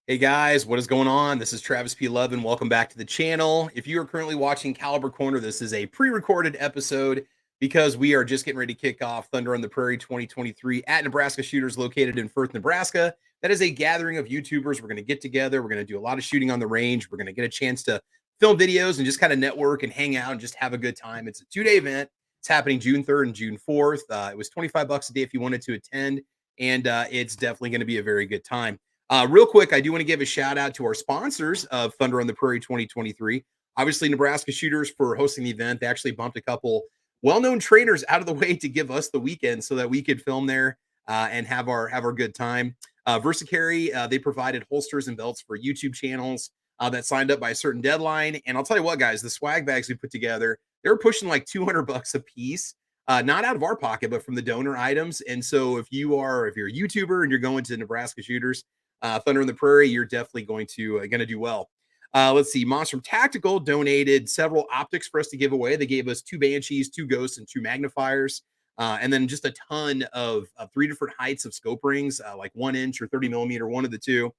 Hey guys, what is going on? This is Travis P11. Welcome back to the channel. If you are currently watching Caliber Corner, this is a pre-recorded episode because we are just getting ready to kick off Thunder on the Prairie 2023 at Nebraska Shooters located in Firth, Nebraska. That is a gathering of YouTubers. We're going to get together. We're going to do a lot of shooting on the range. We're going to get a chance to film videos and just kind of network and hang out and just have a good time. It's a 2-day event. It's happening June 3rd and June 4th. It was $25 a day if you wanted to attend, and it's definitely going to be a very good time. Real quick, I do want to give a shout out to our sponsors of Thunder on the Prairie 2023. Obviously, Nebraska Shooters for hosting the event. They actually bumped a couple well-known trainers out of the way to give us the weekend so that we could film there and have our good time. VersaCarry, they provided holsters and belts for YouTube channels that signed up by a certain deadline. And I'll tell you what, guys, the swag bags we put together, they were pushing like $200 a piece. Not out of our pocket, but from the donor items. And so if you're a YouTuber and you're going to Nebraska Shooters, Thunder in the Prairie, you're definitely going to do well. Let's see. Monstrum Tactical donated several optics for us to give away. They gave us 2 Banshees, 2 Ghosts, and 2 magnifiers, and then just a ton of 3 different heights of scope rings, like 1 inch or 30 millimeter, one of the two.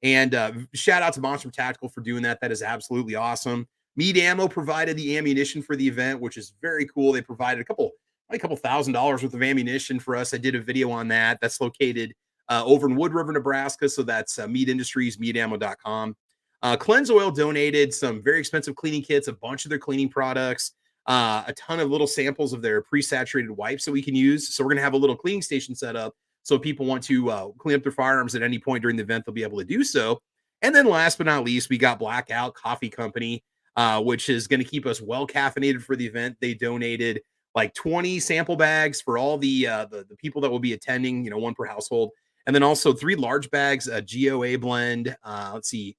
And shout out to Monstrum Tactical for doing that. That is absolutely awesome. Mead Ammo provided the ammunition for the event, which is very cool. They provided a couple $1,000 worth of ammunition for us. I did a video on that. That's located over in Wood River, Nebraska. So that's Meat Industries, meatammo.com. Cleanse Oil donated some very expensive cleaning kits, a bunch of their cleaning products, a ton of little samples of their pre-saturated wipes that we can use. So we're going to have a little cleaning station set up. So if people want to clean up their firearms at any point during the event, they'll be able to do so. And then last but not least, we got Blackout Coffee Company, which is going to keep us well caffeinated for the event. They donated like 20 sample bags for all the people that will be attending, 1 per household. And then also 3 large bags, a GOA blend, let's see,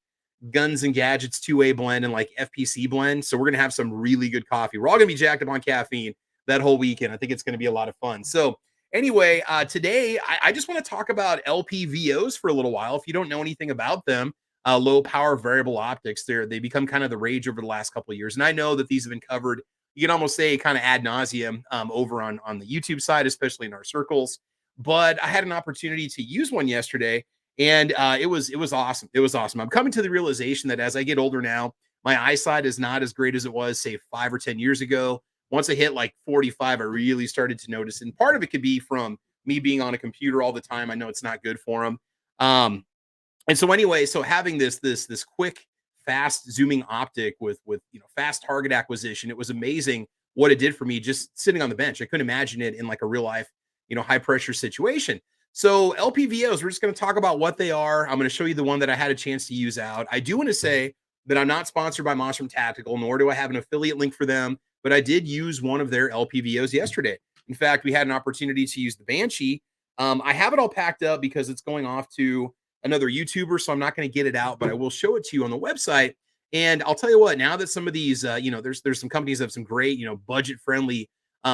Guns and Gadgets 2A blend, and like FPC blend. So we're going to have some really good coffee. We're all going to be jacked up on caffeine that whole weekend. I think it's going to be a lot of fun. So anyway, today I just want to talk about LPVOs for a little while. If you don't know anything about them, low power variable optics, they become kind of the rage over the last couple of years. And I know that these have been covered, you can almost say kind of ad nauseum over on the YouTube side, especially in our circles. But I had an opportunity to use one yesterday, and it was awesome. It was awesome. I'm coming to the realization that as I get older now, my eyesight is not as great as it was, say, 5 or 10 years ago. Once I hit like 45, I really started to notice, and part of it could be from me being on a computer all the time. I know it's not good for them. And so anyway, so having this quick, fast zooming optic with fast target acquisition, it was amazing what it did for me just sitting on the bench. I couldn't imagine it in like a real life, high pressure situation. So LPVOs, we're just going to talk about what they are. I'm going to show you the one that I had a chance to use out. I do want to say that I'm not sponsored by Monstrum Tactical, nor do I have an affiliate link for them, but I did use one of their LPVOs yesterday. In fact, we had an opportunity to use the Banshee. I have it all packed up because it's going off to another YouTuber, so I'm not going to get it out, but I will show it to you on the website. And I'll tell you what, now that some of these, there's some companies that have some great, budget friendly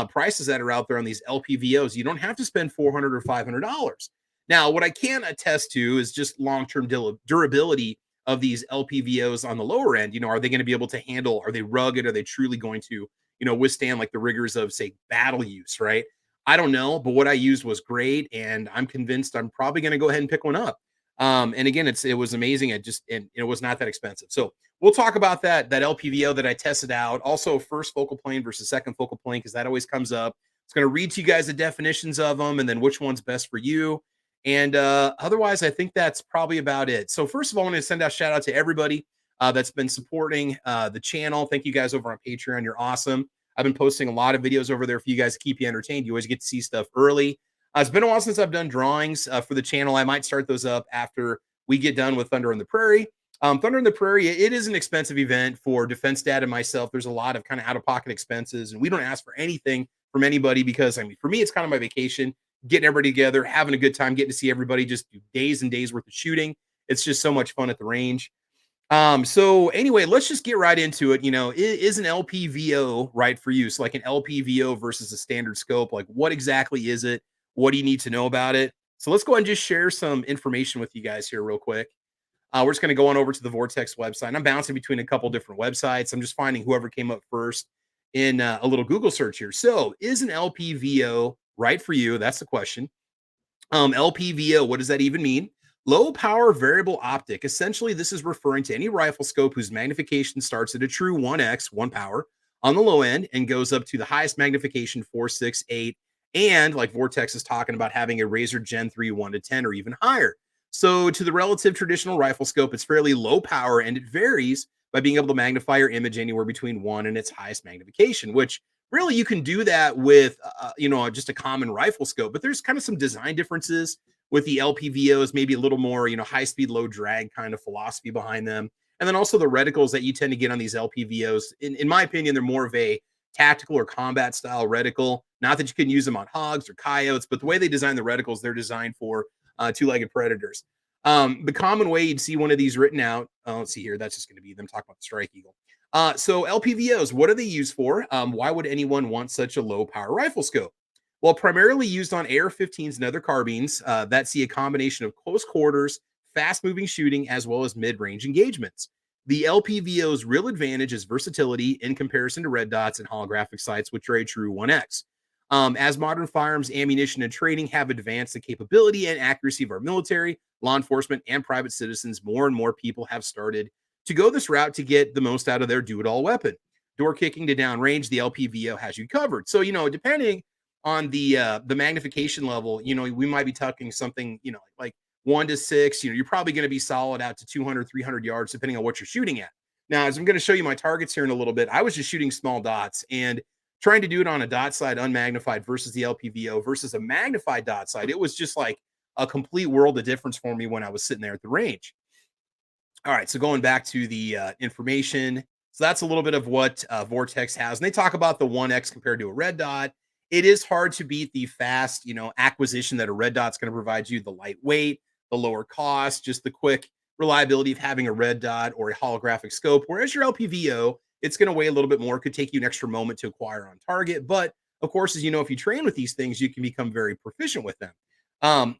prices that are out there on these LPVOs. You don't have to spend $400 or $500. Now, what I can attest to is just long-term durability of these LPVOs on the lower end. Are they going to be able to handle? Are they rugged? Are they truly going to, withstand like the rigors of, say, battle use? Right? I don't know, but what I used was great, and I'm convinced I'm probably going to go ahead and pick one up. And again, it was amazing. It was not that expensive. So we'll talk about that LPVO that I tested out. Also, first focal plane versus second focal plane, because that always comes up. It's going to read to you guys the definitions of them and then which one's best for you. And otherwise, I think that's probably about it. So first of all, I want to send out shout out to everybody that's been supporting the channel. Thank you guys over on Patreon. You're awesome. I've been posting a lot of videos over there for you guys to keep you entertained. You always get to see stuff early. It's been a while since I've done drawings for the channel. I might start those up after we get done with Thunder on the Prairie. Thunder on the Prairie, it is an expensive event for Defense Dad and myself. There's a lot of kind of out-of-pocket expenses, and we don't ask for anything from anybody because, for me, it's kind of my vacation, getting everybody together, having a good time, getting to see everybody, just do days and days worth of shooting. It's just so much fun at the range. So anyway, let's just get right into it. Is an LPVO right for you? So like an LPVO versus a standard scope, like what exactly is it? What do you need to know about it? So let's go ahead and just share some information with you guys here real quick. We're just going to go on over to the Vortex website. And I'm bouncing between a couple different websites. I'm just finding whoever came up first in a little Google search here. So is an LPVO right for you? That's the question. LPVO, what does that even mean? Low power variable optic. Essentially, this is referring to any rifle scope whose magnification starts at a true 1x, 1 power, on the low end and goes up to the highest magnification 4, 6, 8, and like Vortex is talking about having a Razor Gen 3 1 to 10 or even higher. So, to the relative traditional rifle scope, it's fairly low power and it varies by being able to magnify your image anywhere between 1 and its highest magnification, which really you can do that with just a common rifle scope, but there's kind of some design differences with the LPVOs, maybe a little more, high speed, low drag kind of philosophy behind them. And then also the reticles that you tend to get on these LPVOs. In my opinion, they're more of a tactical or combat style reticle. Not that you can use them on hogs or coyotes, but the way they design the reticles, they're designed for two-legged predators. The common way you'd see one of these written out, let's see here, that's just going to be them talking about the Strike Eagle. So LPVOs, what are they used for? Why would anyone want such a low power rifle scope? Well, primarily used on AR-15s and other carbines that see a combination of close quarters, fast-moving shooting, as well as mid-range engagements. The LPVO's real advantage is versatility in comparison to red dots and holographic sights, which are a true 1x. As modern firearms, ammunition, and training have advanced the capability and accuracy of our military, law enforcement, and private citizens, more and more people have started to go this route to get the most out of their do-it-all weapon. Door kicking to downrange, the LPVO has you covered. So, depending on the magnification level, we might be talking something, like 1 to 6, you're probably going to be solid out to 200, 300 yards, depending on what you're shooting at. Now, as I'm going to show you my targets here in a little bit, I was just shooting small dots and trying to do it on a dot side unmagnified versus the LPVO versus a magnified dot side. It was just like a complete world of difference for me when I was sitting there at the range. All right, so going back to the information. So that's a little bit of what Vortex has. And they talk about the 1X compared to a red dot. It is hard to beat the fast, acquisition that a red dot's going to provide you, the lightweight, the lower cost, just the quick reliability of having a red dot or a holographic scope. Whereas your LPVO, it's going to weigh a little bit more, could take you an extra moment to acquire on target. But of course, as you know, if you train with these things, you can become very proficient with them.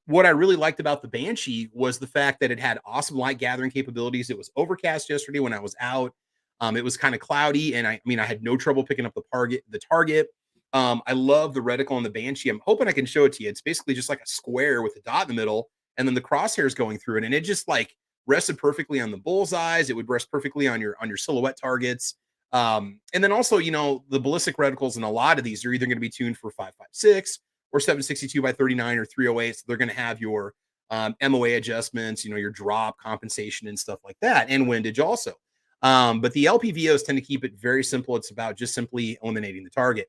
What I really liked about the Banshee was the fact that it had awesome light gathering capabilities. It was overcast yesterday when I was out. It was kind of cloudy, and I had no trouble picking up the target. I love the reticle on the Banshee. I'm hoping I can show it to you. It's basically just like a square with a dot in the middle, and then the crosshairs going through it, and it just like rested perfectly on the bullseyes. It would rest perfectly on your silhouette targets. And then also, the ballistic reticles in a lot of these are either going to be tuned for 5.56 or 762 by 39 or 308. So they're going to have your MOA adjustments, your drop compensation and stuff like that, and windage also. But the LPVOs tend to keep it very simple. It's about just simply eliminating the target.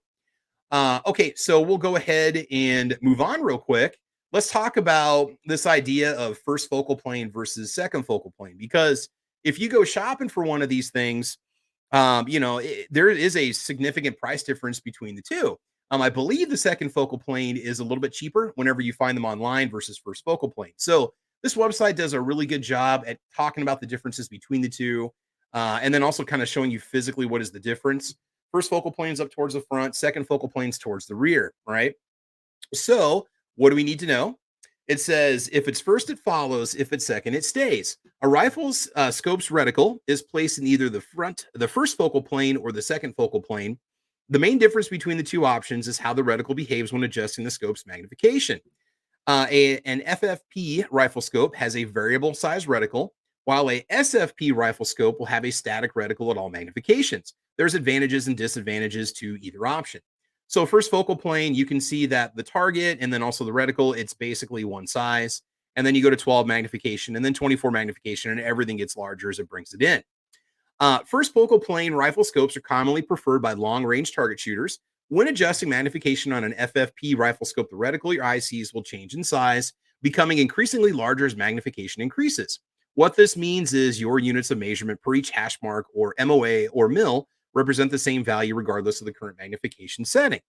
Okay, so we'll go ahead and move on real quick. Let's talk about this idea of first focal plane versus second focal plane, because if you go shopping for one of these things, there is a significant price difference between the two. I believe the second focal plane is a little bit cheaper whenever you find them online versus first focal plane. So this website does a really good job at talking about the differences between the two, and then also kind of showing you physically what is the difference. First focal plane's up towards the front, second focal plane's towards the rear, right? So what do we need to know? It says if it's first, it follows. If it's second, it stays. A rifle's scope's reticle is placed in either the first focal plane or the second focal plane. The main difference between the two options is how the reticle behaves when adjusting the scope's magnification. An FFP rifle scope has a variable size reticle, while a SFP rifle scope will have a static reticle at all magnifications. There's advantages and disadvantages to either option. So first focal plane, you can see that the target and then also the reticle, it's basically one size. And then you go to 12 magnification and then 24 magnification, and everything gets larger as it brings it in. First focal plane rifle scopes are commonly preferred by long-range target shooters. When adjusting magnification on an FFP rifle scope, the reticle your eye sees will change in size, becoming increasingly larger as magnification increases. What this means is your units of measurement per each hash mark or MOA or mil represent the same value regardless of the current magnification setting.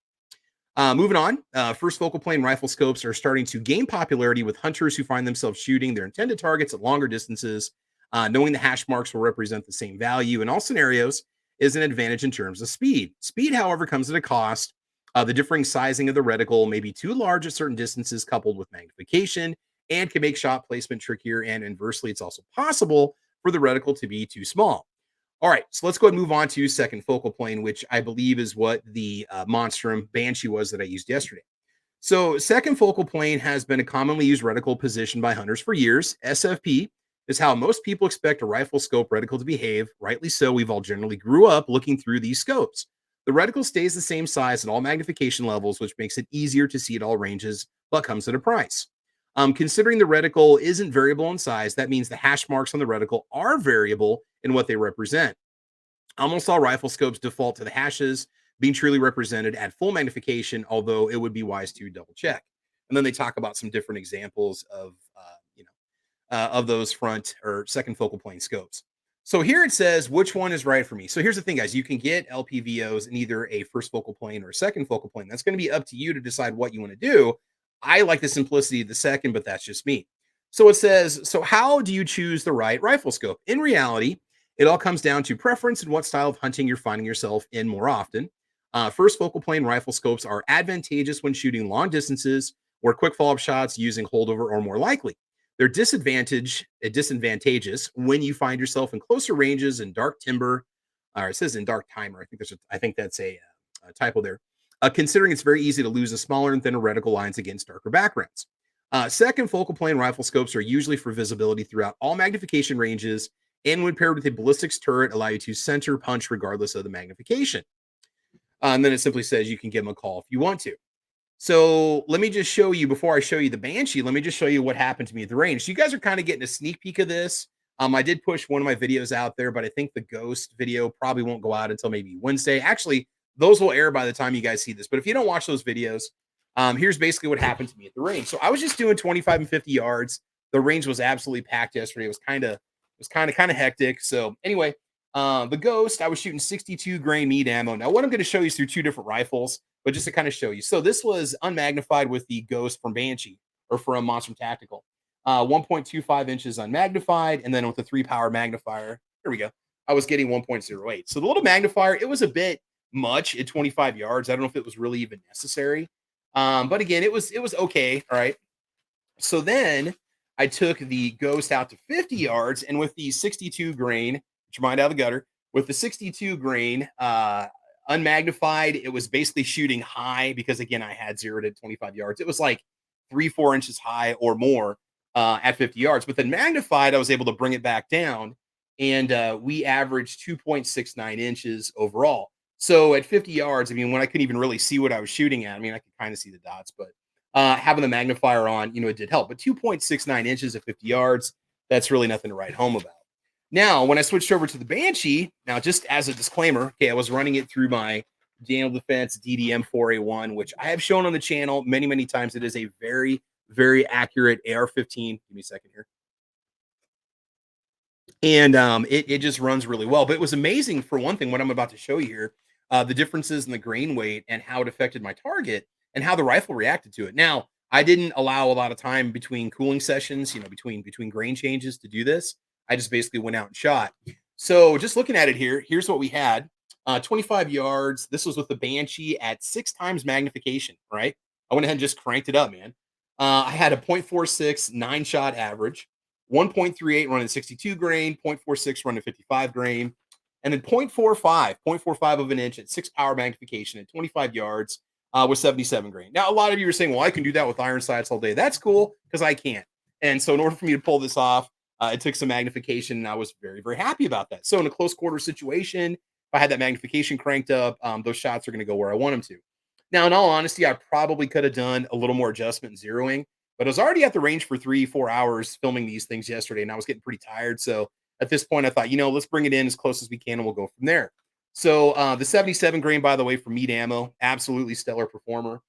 Moving on, first focal plane rifle scopes are starting to gain popularity with hunters who find themselves shooting their intended targets at longer distances. Knowing the hash marks will represent the same value in all scenarios is an advantage in terms of speed. Speed, however, comes at a cost. The differing sizing of the reticle may be too large at certain distances coupled with magnification and can make shot placement trickier. And inversely, it's also possible for the reticle to be too small. All right, so let's go ahead and move on to second focal plane, which I believe is what the Monstrum Banshee was that I used yesterday. So, second focal plane has been a commonly used reticle position by hunters for years. SFP is how most people expect a rifle scope reticle to behave. Rightly so, we've all generally grew up looking through these scopes. The reticle stays the same size at all magnification levels, which makes it easier to see at all ranges, but comes at a price. Considering the reticle isn't variable in size, that means the hash marks on the reticle are variable in what they represent. Almost all rifle scopes default to the hashes being truly represented at full magnification, although it would be wise to double check. And then they talk about some different examples of, of those front or second focal plane scopes. So here it says which one is right for me. So here's the thing, guys: you can get LPVOs in either a first focal plane or a second focal plane. That's going to be up to you to decide what you want to do. I like the simplicity of the second, but that's just me. So it says, so how do you choose the right rifle scope? In reality, it all comes down to preference and what style of hunting you're finding yourself in more often. First focal plane rifle scopes are advantageous when shooting long distances where quick follow up shots using holdover are more likely. They're disadvantageous when you find yourself in closer ranges in dark timber, or it says in dark timer. I think that's a typo there. Considering it's very easy to lose a smaller and thinner reticle lines against darker backgrounds. Second focal plane rifle scopes are usually for visibility throughout all magnification ranges, and when paired with a ballistics turret, allow you to center punch regardless of the magnification. And then it simply says you can give them a call if you want to. So let me just show you, before I show you the Banshee, let me just show you what happened to me at the range. So you guys are kind of getting a sneak peek of this. I did push one of my videos out there, but I think the Ghost video probably won't go out until maybe Wednesday. Actually, those will air by the time you guys see this. But if you don't watch those videos, here's basically what happened to me at the range. So I was just doing 25 and 50 yards. The range was absolutely packed yesterday. It was kind of hectic. So anyway, the Ghost, I was shooting 62 grain meat ammo. Now, what I'm going to show you is through two different rifles, but just to kind of show you. So this was unmagnified with the Ghost from Banshee or from Monstrum Tactical. 1.25 inches unmagnified, and then with the 3-power magnifier, here we go. I was getting 1.08. So the little magnifier, it was a bit much at 25 yards. I don't know if it was really even necessary. But again, it was okay. All right. So then I took the Ghost out to 50 yards, and with the 62 grain, which mind out of the gutter, with the 62 grain, unmagnified, it was basically shooting high because again, I had 0 to 25 yards. It was like 3-4 inches high or more at 50 yards. But then magnified, I was able to bring it back down, and we averaged 2.69 inches overall. So at 50 yards, I mean, when I couldn't even really see what I was shooting at, I mean, I could kind of see the dots, but having the magnifier on, it did help. But 2.69 inches at 50 yards, that's really nothing to write home about. Now, when I switched over to the Banshee, now just as a disclaimer, okay, I was running it through my Daniel Defense DDM 4A1, which I have shown on the channel many, many times. It is a very, very accurate AR-15. Give me a second here. And it just runs really well. But it was amazing, for one thing, what I'm about to show you here, the differences in the grain weight and how it affected my target and how the rifle reacted to it. Now, I didn't allow a lot of time between cooling sessions, between grain changes to do this. I just basically went out and shot. So just looking at it here, here's what we had. 25 yards. This was with the Banshee at 6 times magnification, right? I went ahead and just cranked it up, man. I had a .46 9-shot average, 1.38 running 62 grain, .46 running 55 grain, and then .45 of an inch at 6-power magnification at 25 yards with 77 grain. Now, a lot of you are saying, well, I can do that with iron sights all day. That's cool, because I can't. And so in order for me to pull this off, it took some magnification, and I was very, very happy about that. So in a close quarter situation, if I had that magnification cranked up, those shots are going to go where I want them to. Now, in all honesty, I probably could have done a little more adjustment and zeroing, but I was already at the range for 3-4 hours filming these things yesterday, and I was getting pretty tired. So at this point, I thought, let's bring it in as close as we can, and we'll go from there. So the 77 grain, by the way, for meat ammo, absolutely stellar performer.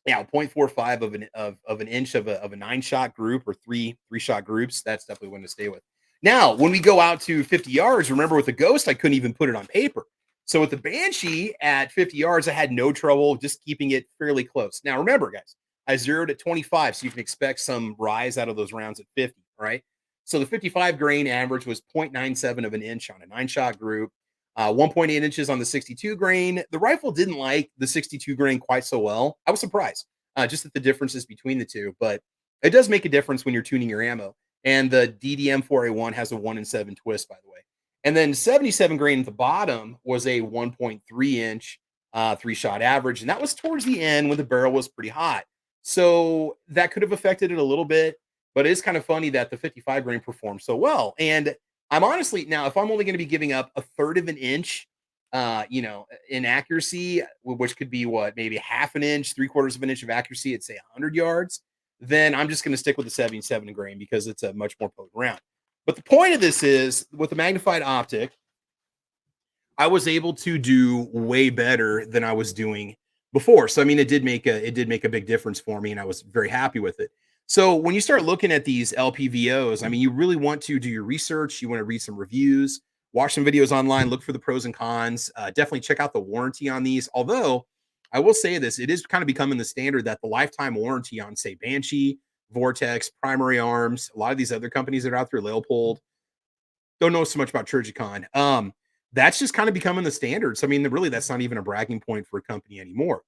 Yeah, 0.45 of an inch of a 9-shot group or three-shot groups. That's definitely one to stay with. Now, when we go out to 50 yards, remember with the Ghost, I couldn't even put it on paper. So with the Banshee at 50 yards, I had no trouble just keeping it fairly close. Now, remember, guys, I zeroed at 25, so you can expect some rise out of those rounds at 50, right? So the 55 grain average was 0.97 of an inch on a 9-shot group, 1.8 inches on the 62 grain. The rifle didn't like the 62 grain quite so well. I was surprised just at the differences between the two, but it does make a difference when you're tuning your ammo. And the DDM 4A1 has a 1-in-7 twist, by the way. And then 77 grain at the bottom was a 1.3 inch 3-shot average, and that was towards the end when the barrel was pretty hot. So that could have affected it a little bit, but it is kind of funny that the 55 grain performed so well. And I'm honestly now, if I'm only going to be giving up a third of an inch, in accuracy, which could be what, maybe half an inch, 3/4 of an inch of accuracy at say 100 yards, then I'm just going to stick with the 77 grain because it's a much more potent round. But the point of this is with the magnified optic, I was able to do way better than I was doing before. So I mean, it did make a big difference for me, and I was very happy with it. So when you start looking at these LPVOs, I mean, you really want to do your research. You want to read some reviews, watch some videos online, look for the pros and cons. Definitely check out the warranty on these. Although I will say this, it is kind of becoming the standard that the lifetime warranty on, say, Banshee, Vortex, Primary Arms, a lot of these other companies that are out there, Leopold, don't know so much about Trigicon. That's just kind of becoming the standard. So I mean, really, that's not even a bragging point for a company anymore.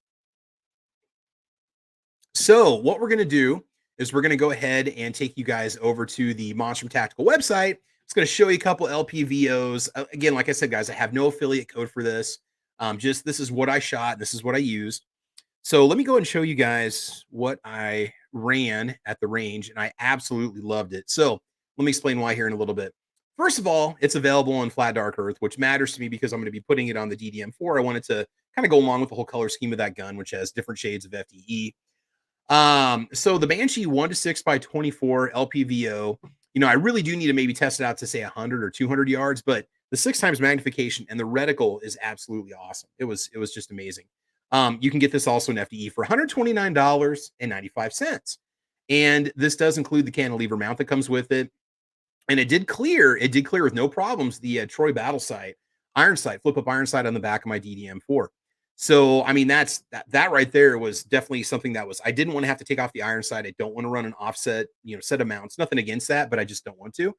So what we're going to do is we're going to go ahead and take you guys over to the Monstrum Tactical website. It's going to show you a couple LPVOs. Again, like I said, guys, I have no affiliate code for this. Just this is what I shot. This is what I used. So let me go and show you guys what I ran at the range, and I absolutely loved it. So let me explain why here in a little bit. First of all, it's available on flat dark earth, which matters to me because I'm going to be putting it on the DDM4. I wanted to kind of go along with the whole color scheme of that gun, which has different shades of FDE. So the Banshee 1 to 6 by 24 LPVO, I really do need to maybe test it out to say 100 or 200 yards, but the 6 times magnification and the reticle is absolutely awesome. It was just amazing. You can get this also in FDE for $129.95. And this does include the cantilever mount that comes with it. And it did clear with no problems the Troy battle sight, iron sight, flip up iron sight on the back of my DDM4. So, I mean, that right there was definitely something that was, I didn't want to have to take off the iron sight. I don't want to run an offset, set of mounts. Nothing against that, but I just don't want to.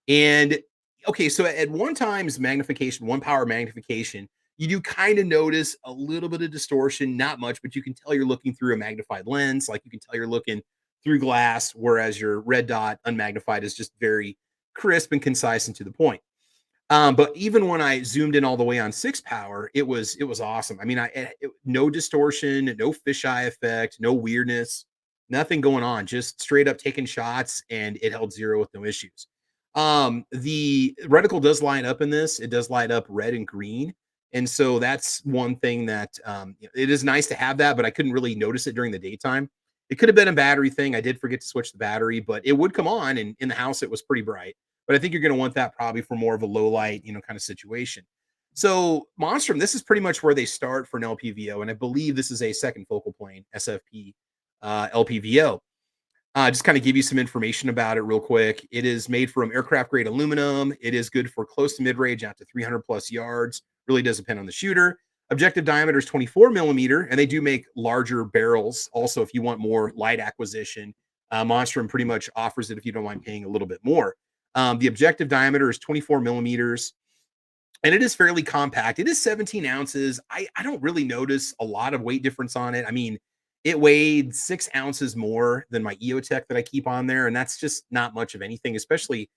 And okay, so at 1 times magnification, 1 power magnification, you do kind of notice a little bit of distortion, not much, but you can tell you're looking through a magnified lens. Like you can tell you're looking through glass, whereas your red dot unmagnified is just very crisp and concise and to the point. But even when I zoomed in all the way on 6 power, it was awesome. I mean, no distortion, no fisheye effect, no weirdness, nothing going on. Just straight up taking shots, and it held zero with no issues. The reticle does line up in this. It does light up red and green, and so that's one thing that it is nice to have that. But I couldn't really notice it during the daytime. It could have been a battery thing. I did forget to switch the battery, but it would come on, and in the house it was pretty bright. But I think you're going to want that probably for more of a low light, kind of situation. So Monstrum, this is pretty much where they start for an LPVO, and I believe this is a second focal plane SFP LPVO. Just kind of give you some information about it real quick. It is made from aircraft grade aluminum. It is good for close to mid range out to 300 plus yards. Really does depend on the shooter. Objective diameter is 24 millimeter, and they do make larger barrels. Also, if you want more light acquisition, Monstrum pretty much offers it if you don't mind paying a little bit more. The objective diameter is 24 millimeters, and it is fairly compact. It is 17 ounces. I don't really notice a lot of weight difference on it. I mean, it weighed 6 ounces more than my EOTech that I keep on there, and that's just not much of anything, especially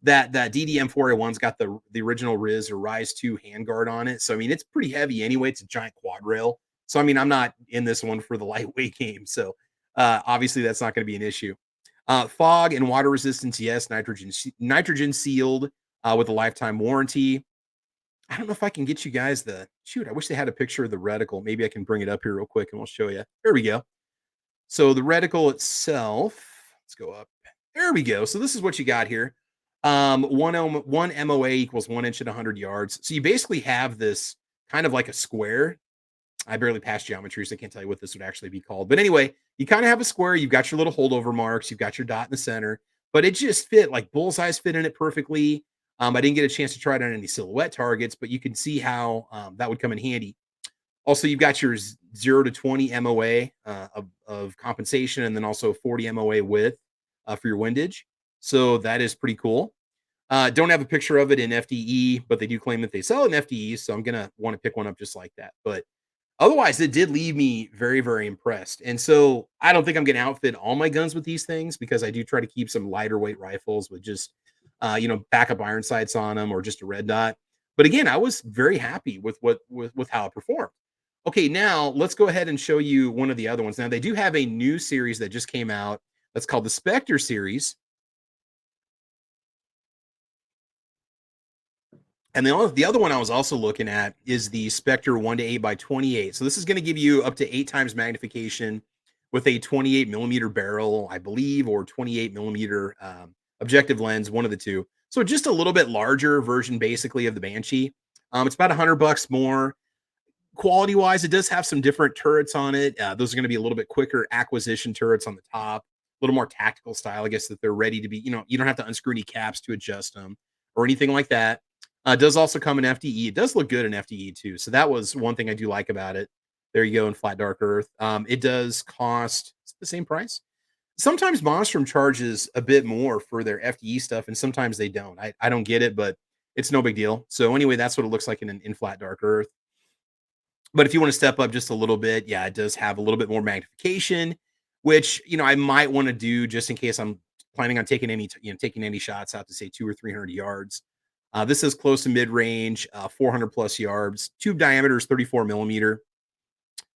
that DDM 401's got the original Riz or Rise 2 handguard on it. So I mean, it's pretty heavy anyway. It's a giant quad rail. So I mean, I'm not in this one for the lightweight game. So obviously that's not going to be an issue. Fog and water resistance, yes. Nitrogen sealed with a lifetime warranty. I don't know if I can get you guys I wish they had a picture of the reticle. Maybe I can bring it up here real quick and we'll show you. There we go. So the reticle itself, let's go up. There we go. So this is what you got here. One MOA equals 1 inch at 100 yards. So you basically have this kind of like a square. I barely passed geometry, so I can't tell you what this would actually be called. But anyway, you kind of have a square. You've got your little holdover marks. You've got your dot in the center, but it just fit like bullseyes fit in it perfectly. I didn't get a chance to try it on any silhouette targets, but you can see how that would come in handy. Also, you've got your 0 to 20 MOA of compensation, and then also 40 MOA width for your windage. So that is pretty cool. Don't have a picture of it in FDE, but they do claim that they sell it in FDE. So I'm going to want to pick one up just like that. But otherwise, it did leave me very, very impressed. And so I don't think I'm going to outfit all my guns with these things because I do try to keep some lighter weight rifles with just, backup iron sights on them or just a red dot. But again, I was very happy with with how it performed. Okay, now let's go ahead and show you one of the other ones. Now they do have a new series that just came out that's called the Spectre series. And the other one I was also looking at is the Spectre 1 to 8 by 28. So this is going to give you up to 8 times magnification with a 28 millimeter barrel, I believe, or 28 millimeter objective lens, one of the two. So just a little bit larger version, basically, of the Banshee. It's about $100 more. Quality wise, it does have some different turrets on it. Those are going to be a little bit quicker acquisition turrets on the top, a little more tactical style, I guess, that they're ready to be. You don't have to unscrew any caps to adjust them or anything like that. It does also come in FDE. It does look good in FDE too. So that was one thing I do like about it. There you go in flat dark earth. It does cost the same price. Sometimes Monstrum charges a bit more for their FDE stuff, and sometimes they don't. I don't get it, but it's no big deal. So anyway, that's what it looks like in flat dark earth. But if you want to step up just a little bit, yeah, it does have a little bit more magnification, which I might want to do just in case I'm planning on taking taking any shots out to say 200 or 300 yards. This is close to mid range, 400 plus yards. Tube diameter is 34 millimeter,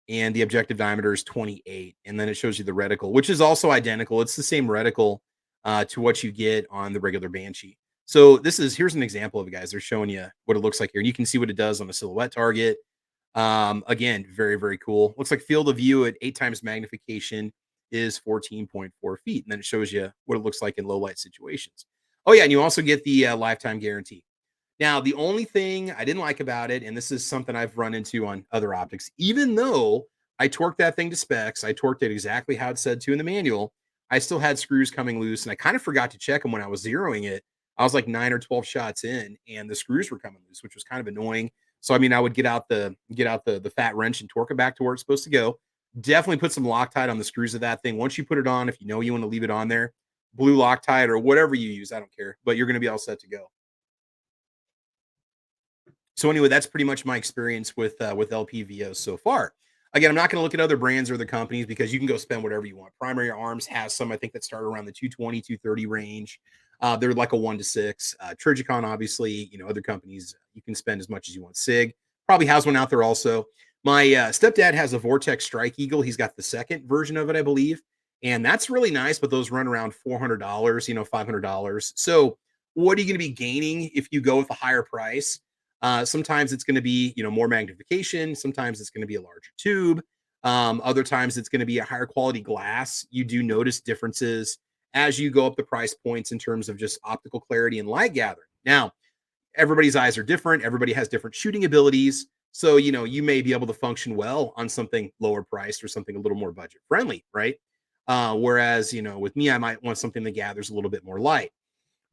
and the objective diameter is 28. And then it shows you the reticle, which is also identical. It's the same reticle to what you get on the regular Banshee. So here's an example of it, guys. They're showing you what it looks like here, and you can see what it does on a silhouette target. Again, very, very cool. Looks like field of view at 8 times magnification is 14.4 feet. And then it shows you what it looks like in low light situations. Oh, yeah. And you also get the lifetime guarantee. Now, the only thing I didn't like about it, and this is something I've run into on other optics, even though I torqued that thing to specs, I torqued it exactly how it said to in the manual, I still had screws coming loose. And I kind of forgot to check them when I was zeroing it. I was like 9 or 12 shots in, and the screws were coming loose, which was kind of annoying. So I mean, I would get out the fat wrench and torque it back to where it's supposed to go. Definitely put some Loctite on the screws of that thing. Once you put it on, if you want to leave it on there, blue Loctite or whatever you use, I don't care, but you're going to be all set to go. So anyway, that's pretty much my experience with LPVO so far. Again, I'm not going to look at other brands or other companies because you can go spend whatever you want. Primary Arms has some, I think, that start around the 220, 230 range. They're like a 1 to 6. Trijicon, obviously, other companies you can spend as much as you want. Sig probably has one out there also. My stepdad has a Vortex Strike Eagle. He's got the second version of it, I believe, and that's really nice. But those run around $400, $500. So what are you going to be gaining if you go with a higher price? Sometimes it's going to be, more magnification. Sometimes it's going to be a larger tube. Other times it's going to be a higher quality glass. You do notice differences as you go up the price points in terms of just optical clarity and light gathering. Now, everybody's eyes are different. Everybody has different shooting abilities. So, you may be able to function well on something lower priced or something a little more budget friendly, right? Whereas, with me, I might want something that gathers a little bit more light.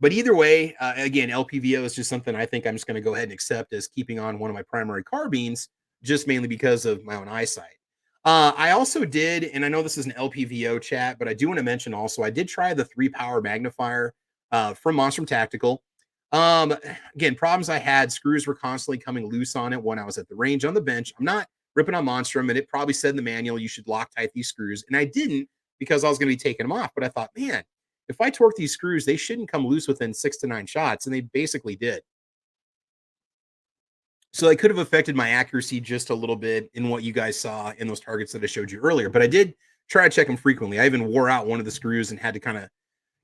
But either way, again, LPVO is just something I think I'm just going to go ahead and accept as keeping on one of my primary carbines, just mainly because of my own eyesight. I also did, and I know this is an LPVO chat, but I do want to mention also I did try the 3-power magnifier from Monstrum Tactical. Um, Again, problems I had, screws were constantly coming loose on it when I was at the range on the bench. I'm not ripping on Monstrum, and it probably said in the manual you should Loctite these screws, and I didn't because I was going to be taking them off. But I thought, man, if I torque these screws, they shouldn't come loose within 6 to 9 shots, and they basically did. So they could have affected my accuracy just a little bit in what you guys saw in those targets that I showed you earlier. But I did try to check them frequently. I even wore out one of the screws and had to kind of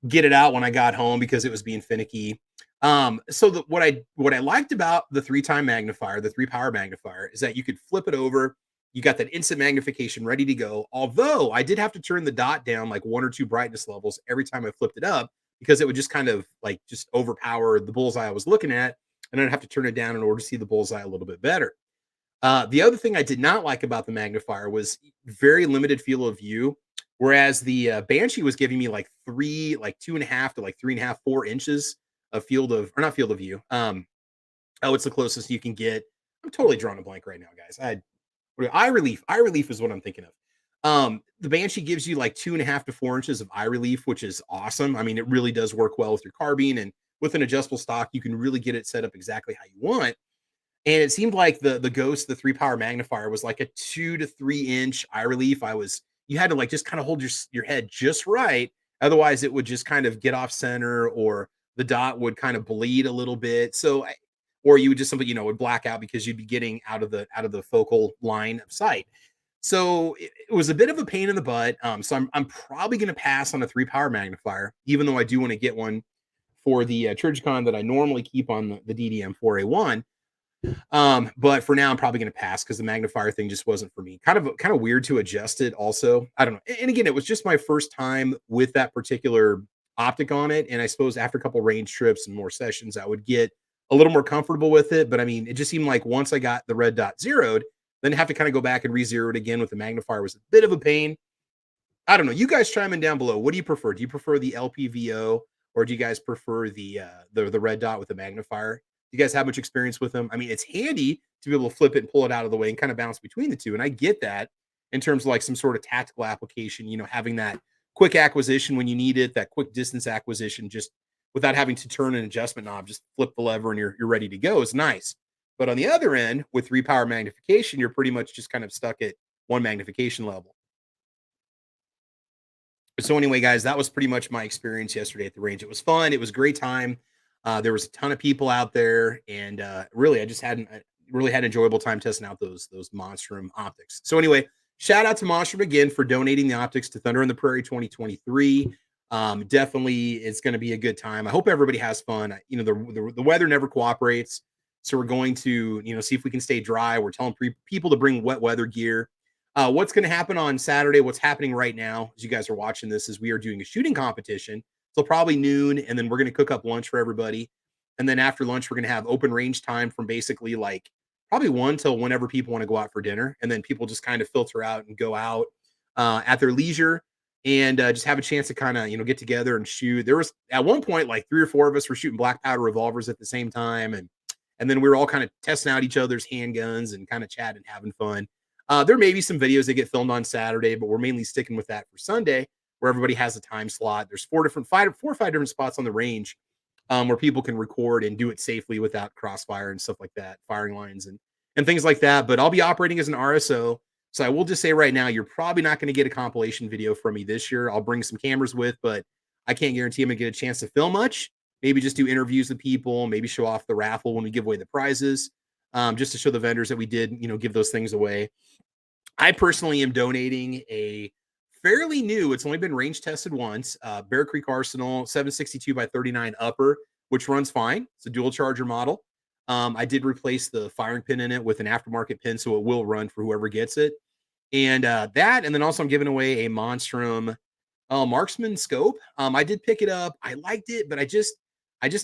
get it out when I got home because it was being finicky. What I liked about the 3-time magnifier, the 3-power magnifier, is that you could flip it over. You got that instant magnification ready to go. Although I did have to turn the dot down like 1 or 2 brightness levels every time I flipped it up because it would just kind of like just overpower the bullseye I was looking at, and I'd have to turn it down in order to see the bullseye a little bit better. The other thing I did not like about the magnifier was very limited field of view. Whereas the Banshee was giving me like 2.5 to like 3.5, 4 inches of or not field of view. It's the closest you can get. I'm totally drawing a blank right now, guys. Eye relief. Eye relief is what I'm thinking of. The Banshee gives you like 2.5 to 4 inches of eye relief, which is awesome. I mean, it really does work well with your carbine, and with an adjustable stock, you can really get it set up exactly how you want. And it seemed like the Ghost, the 3-power magnifier, was like a 2 to 3 inch eye relief. You had to like just kind of hold your head just right. Otherwise, it would just kind of get off center or the dot would kind of bleed a little bit. So or you would just simply, would black out because you'd be getting out of the focal line of sight. So it was a bit of a pain in the butt. So I'm probably going to pass on a 3-power magnifier, even though I do want to get one for the Trijicon that I normally keep on the DDM 4A1. But for now, I'm probably going to pass because the magnifier thing just wasn't for me. Kind of weird to adjust it. Also, I don't know. And again, it was just my first time with that particular optic on it, and I suppose after a couple range trips and more sessions, I would get a little more comfortable with it. But I mean, it just seemed like once I got the red dot zeroed, then have to kind of go back and re-zero it again with the magnifier was a bit of a pain. I don't know. You guys chime in down below. What do you prefer? Do you prefer the LPVO or do you guys prefer the red dot with the magnifier? Do you guys have much experience with them? I mean, it's handy to be able to flip it and pull it out of the way and kind of bounce between the two. And I get that in terms of like some sort of tactical application, having that quick acquisition when you need it, that quick distance acquisition, just without having to turn an adjustment knob, just flip the lever and you're ready to go is nice. But on the other end, with 3-power magnification, you're pretty much just kind of stuck at one magnification level. So anyway, guys, that was pretty much my experience yesterday at the range. It was fun. It was a great time. There was a ton of people out there, and really, I really had an enjoyable time testing out those Monstrum optics. So anyway, shout out to Monstrum again for donating the optics to Thunder on the Prairie 2023. Definitely, it's going to be a good time. I hope everybody has fun. The weather never cooperates, so we're going to see if we can stay dry. We're telling people to bring wet weather gear. What's going to happen on Saturday? What's happening right now, as you guys are watching this, is we are doing a shooting competition till probably noon, and then we're going to cook up lunch for everybody. And then after lunch, we're going to have open range time from basically like probably 1 till whenever people want to go out for dinner, and then people just kind of filter out and go out at their leisure and just have a chance to kind of get together and shoot. There was at one point like 3 or 4 of us were shooting black powder revolvers at the same time, and then we were all kind of testing out each other's handguns and kind of chatting, having fun. There may be some videos that get filmed on Saturday, but we're mainly sticking with that for Sunday, where everybody has a time slot. There's 4 or 5 different spots on the range where people can record and do it safely without crossfire and stuff like that, firing lines and things like that. But I'll be operating as an RSO. So I will just say right now, you're probably not going to get a compilation video from me this year. I'll bring some cameras with, but I can't guarantee I'm going to get a chance to film much. Maybe just do interviews with people, maybe show off the raffle when we give away the prizes, just to show the vendors that we did, give those things away. I personally am donating a fairly new, it's only been range tested once, Bear Creek Arsenal 762 by 39 upper, which runs fine. It's a dual charger model. I did replace the firing pin in it with an aftermarket pin, so it will run for whoever gets it. And and then also I'm giving away a Monstrum marksman scope. I did pick it up. I liked it, but I just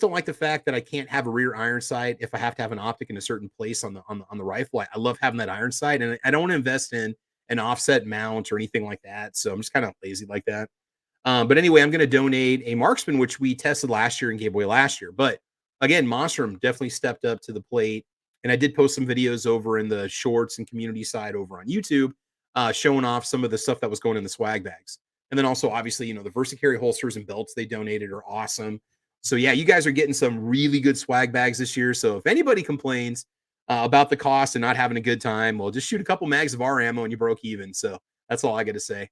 don't like the fact that I can't have a rear iron sight if I have to have an optic in a certain place on the rifle. I love having that iron sight, and I don't want to invest in an offset mount or anything like that. So I'm just kind of lazy like that. But anyway, I'm going to donate a marksman, which we tested last year and gave away last year. But again, Monstrum definitely stepped up to the plate, and I did post some videos over in the shorts and community side over on YouTube, showing off some of the stuff that was going in the swag bags. And then also, obviously, the VersaCarry holsters and belts they donated are awesome. So yeah, you guys are getting some really good swag bags this year. So if anybody complains about the cost and not having a good time, well, just shoot a couple mags of our ammo and you broke even. So that's all I got to say.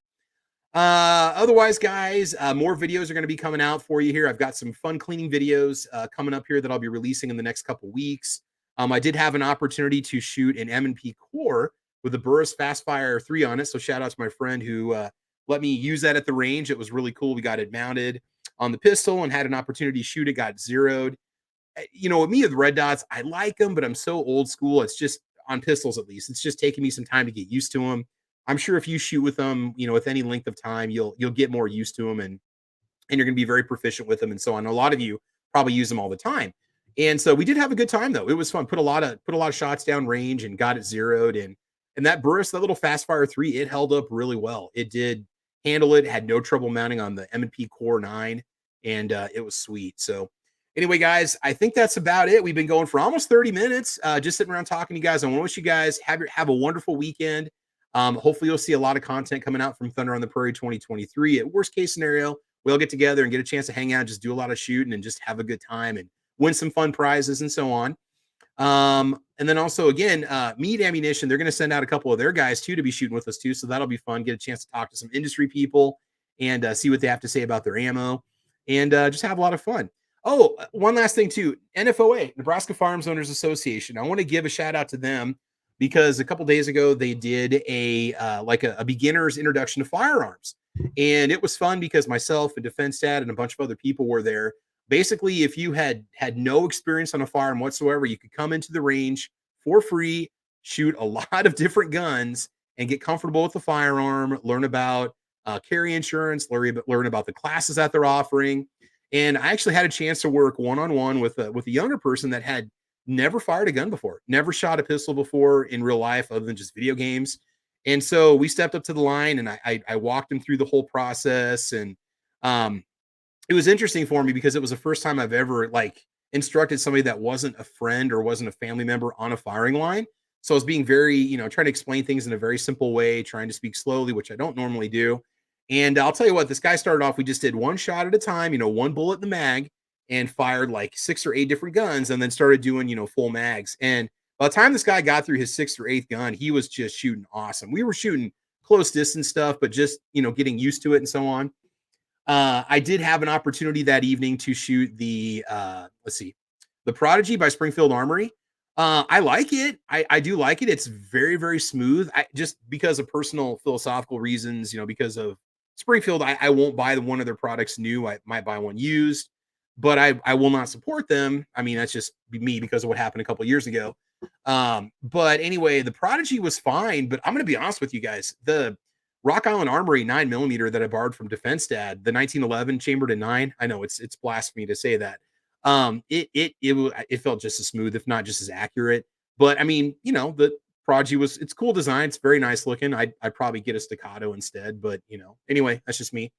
Otherwise, guys, more videos are going to be coming out for you here. I've got some fun cleaning videos coming up here that I'll be releasing in the next couple weeks. I did have an opportunity to shoot an M&P core with a Burris Fastfire 3 on it. So shout out to my friend who let me use that at the range. It was really cool. We got it mounted on the pistol and had an opportunity to shoot it, got zeroed. With me with red dots, I like them, but I'm so old school. It's just on pistols, at least. It's just taking me some time to get used to them. I'm sure if you shoot with them, with any length of time, you'll get more used to them and you're going to be very proficient with them and so on. A lot of you probably use them all the time. And so we did have a good time though. It was fun. Put a lot of shots down range and got it zeroed. And that Burris, that little Fastfire 3, it held up really well. It did handle it, had no trouble mounting on the M&P Core 9, and it was sweet. So anyway, guys, I think that's about it. We've been going for almost 30 minutes, just sitting around talking to you guys. I want to wish you guys have a wonderful weekend. Hopefully you'll see a lot of content coming out from Thunder on the Prairie 2023. At worst case scenario, we'll get together and get a chance to hang out, just do a lot of shooting and just have a good time and win some fun prizes and so on. And then also, again, Meat Ammunition, they're going to send out a couple of their guys too to be shooting with us too. So that'll be fun. Get a chance to talk to some industry people and see what they have to say about their ammo and just have a lot of fun. Oh, one last thing too. NFOA, Nebraska Firearms Owners Association. I want to give a shout out to them because a couple days ago they did a beginner's introduction to firearms, and it was fun because myself and Defense Dad and a bunch of other people were there. Basically, if you had no experience on a firearm whatsoever, you could come into the range for free, shoot a lot of different guns, and get comfortable with the firearm. Learn about carry insurance, learn about the classes that they're offering. And I actually had a chance to work one-on-one with a younger person that had never fired a gun before, never shot a pistol before in real life other than just video games. And so we stepped up to the line and I walked him through the whole process. And um, it was interesting for me because it was the first time I've ever like instructed somebody that wasn't a friend or wasn't a family member on a firing line. So I was being very, trying to explain things in a very simple way, trying to speak slowly, which I don't normally do. And I'll tell you what, this guy started off, we just did one shot at a time, one bullet in the mag and fired like 6 or 8 different guns and then started doing, full mags. And by the time this guy got through his 6th or 8th gun, he was just shooting awesome. We were shooting close distance stuff, but just, getting used to it and so on. I did have an opportunity that evening to shoot the Prodigy by Springfield Armory. I like it. I do like it. It's very, very smooth. I just because of personal philosophical reasons, because of Springfield, I won't buy one of their products new. I might buy one used, but I will not support them. I mean, that's just me because of what happened a couple of years ago. But anyway, the Prodigy was fine, but I'm going to be honest with you guys. The Rock Island Armory 9mm that I borrowed from Defense Dad, the 1911 chambered in 9. I know it's blasphemy to say that. It felt just as smooth, if not just as accurate. But I mean, the Prodigy it's cool design. It's very nice looking. I'd probably get a staccato instead, but anyway, that's just me.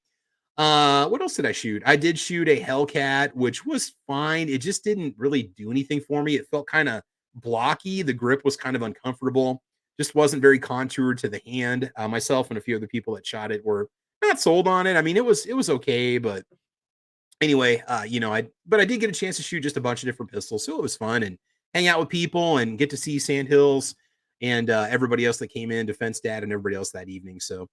What else did I shoot? I did shoot a Hellcat, which was fine. It just didn't really do anything for me. It felt kind of blocky. The grip was kind of uncomfortable. Just wasn't very contoured to the hand. Myself and a few other people that shot it were not sold on it. I mean, it was okay, but anyway, I did get a chance to shoot just a bunch of different pistols, so it was fun and hang out with people and get to see Sandhills and everybody else that came in, Defense Dad and everybody else that evening. So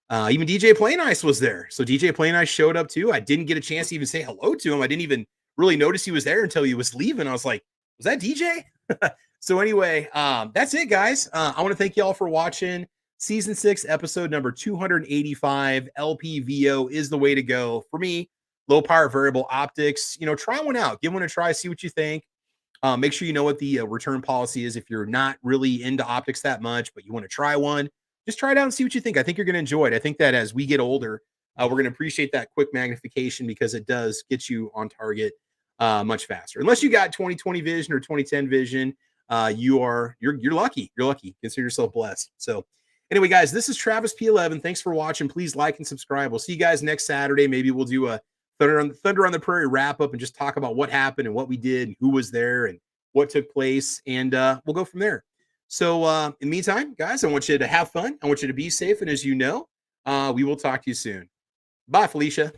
even DJ Play Nice was there. So DJ Play Nice showed up too. I didn't get a chance to even say hello to him. I didn't even really notice he was there until he was leaving. I was like, was that DJ? So anyway, that's it, guys. I want to thank you all for watching. Season 6, episode number 285. LPVO is the way to go for me. Low power variable optics. Try one out. Give one a try. See what you think. Make sure you know what the return policy is if you're not really into optics that much, but you want to try one. Just try it out and see what you think. I think you're going to enjoy it. I think that as we get older, we're going to appreciate that quick magnification because it does get you on target much faster. Unless you got 20/20 vision or 20/10 vision, you're lucky. You're lucky. Consider yourself blessed. So anyway, guys, this is Travis P11. Thanks for watching. Please like and subscribe. We'll see you guys next Saturday. Maybe we'll do a Thunder on the Prairie wrap up and just talk about what happened and what we did and who was there and what took place. And we'll go from there. So in the meantime, guys, I want you to have fun. I want you to be safe. And as you know, we will talk to you soon. Bye, Felicia.